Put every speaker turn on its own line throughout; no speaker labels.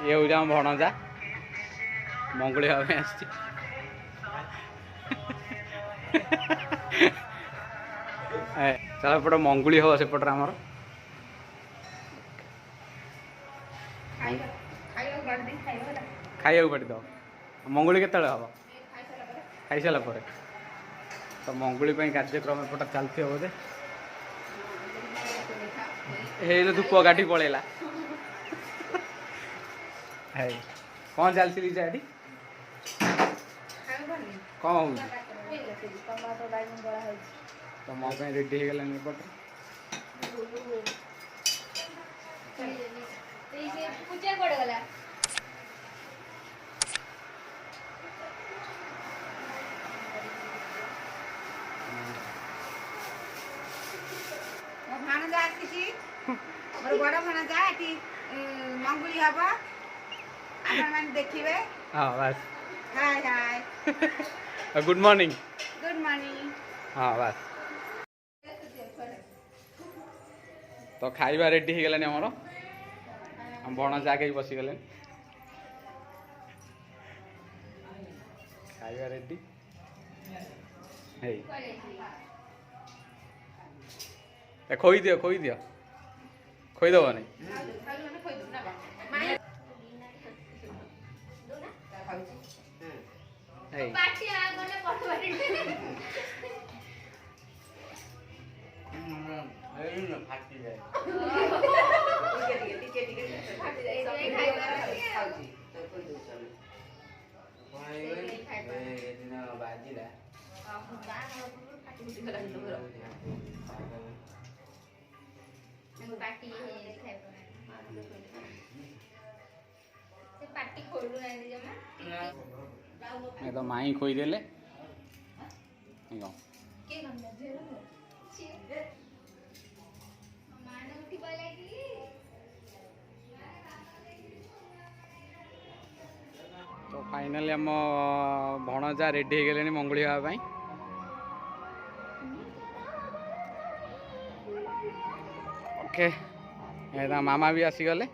ये हूँ आम भणजा मंगुली हाँ आस चल एपटे मंगुली हम सेपटे आमर खाइबा पाटी दब मंगुली के हम खाई सारा पर तो मंगुली कार्यक्रम एपटे चलती बोधे हे धूप गाठी पलैला है कौन चलती लीजा ये कौन तो मो रेडी हो गलानी एपटे
भाणजा आसी मोर बड़ भाणजा एटी मंगुली हबा आपण मान देखिबे।
हां बस
हाय हाय
गुड मॉर्निंग हां बस तो खाइबा रेडी हो गलानी हमर हम भण जाके बसी गले खाइबा रेडी हे खोई दियो खोई दब नहीं तो माई खोई देले तो फाइनली आम भणजा रेडी हो गले मंगुली हाँपाई ओके मामा भी आसीगले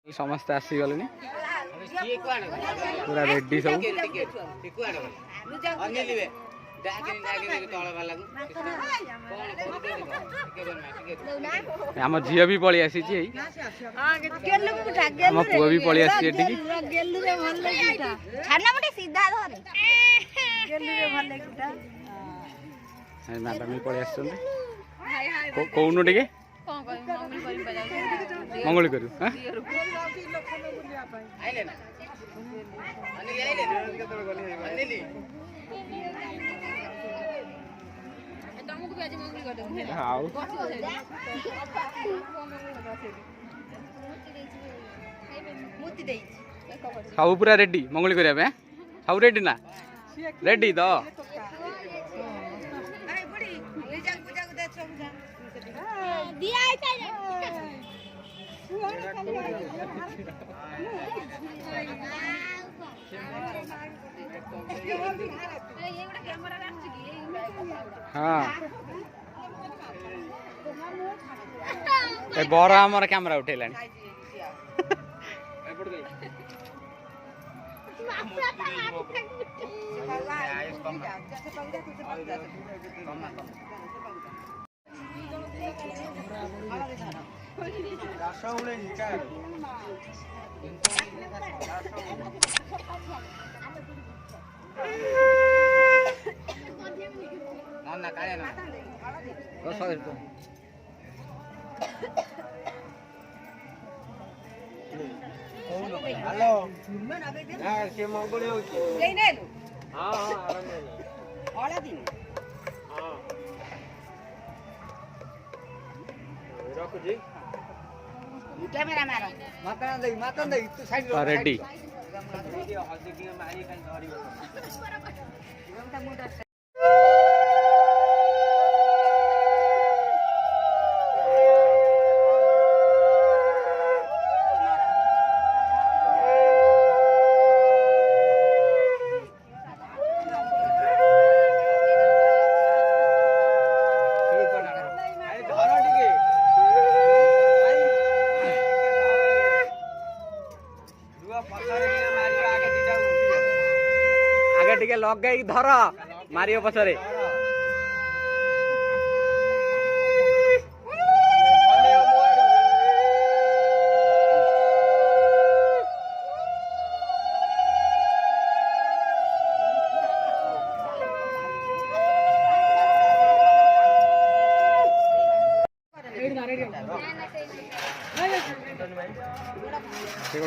समस्त आसीगले पूरा रेडी सब आम झील भी पलि आसी आम पुआ भी पलि आसी मैडम भी पलि आस कौन टे मंगुली करू सब पूरा रेडी मंगुली करने सब रेडी ना रेडी तो हाँ बर आमर कैमरा उठेला हेलो से मंगुली रेडी आगे टिके लगे धर मारियो पछरे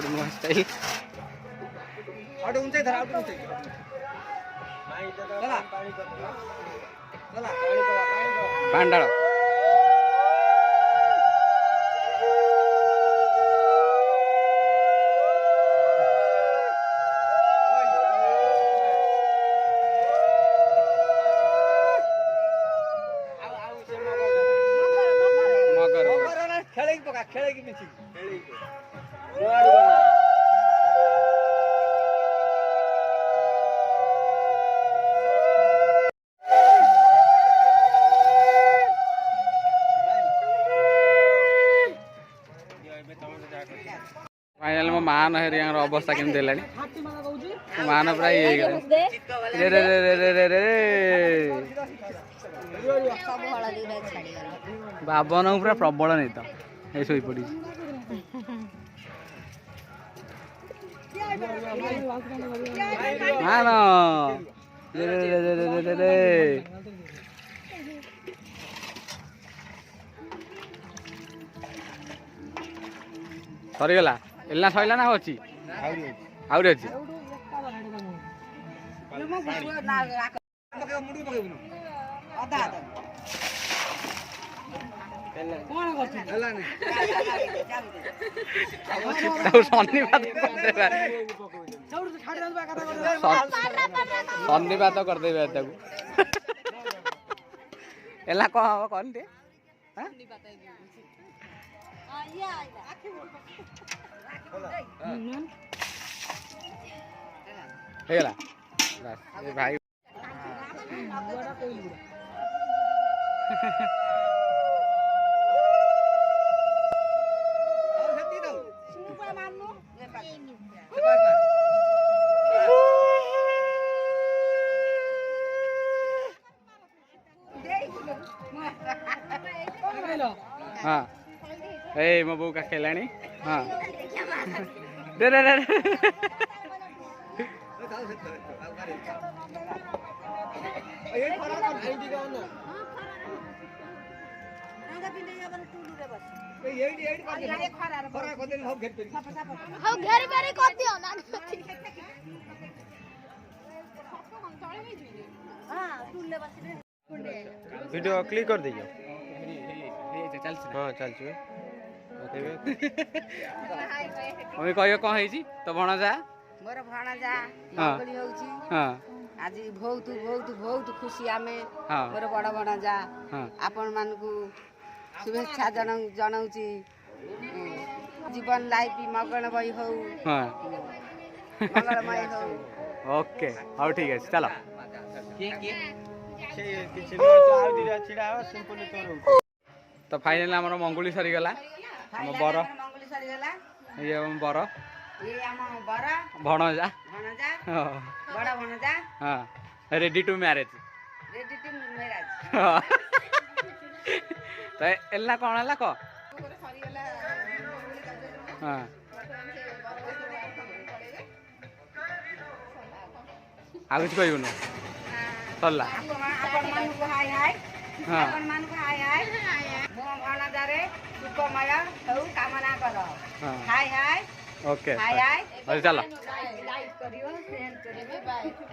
नुआ स्टाइल पांडाल फाइनल मो मान हेरिया अवस्था केमती देलानी मान पूरा ये रे रे रे रे रे रे बाबन पूरा प्रबल नहीं तो ये शोई पड़ी मान रे रे रे रे रे रे रे सरीगला एलना सैला ना अच्छी आउरी अच्छी सन्निपात करदे एला कौन हम कौन टे हेला भाई हाँ ए मो बो का खेलानी हाँ दे दे दे वीडियो क्लिक कर दीजिए हाँ चल मम्मी कह कौन है तो भणजा
मोर भणजा मंगली होउची
हाँ
आज बहुत बहुत बहुत खुशी आमे
हाँ
मोर बड़ भणजा
हाँ
आपण मानकू शुभेच्छा जनाउची जीवन लाइफ मंगलमय हो
हाँ
मंगलमय हो
ओके हाँ ठीक है चलो तो फाइनल आम मंगुली सरीगला आम बर
मंगली सरीगला
ये बर
ये आम बर
भणजा
भणजा
हाँ
बड़ भणजा
हाँ रेडी टू मैरिज तो एला कौन है कह हाँ आ कुछ कहबुन सरला हाँ सुखमय हो कामना कर हाय हाय ओके
हाय हाय
चलो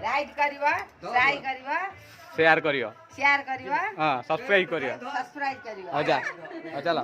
लाइक करियो शेयर करियो
हाँ सब्सक्राइब करियो
सब्सक्राइब करियो
चलो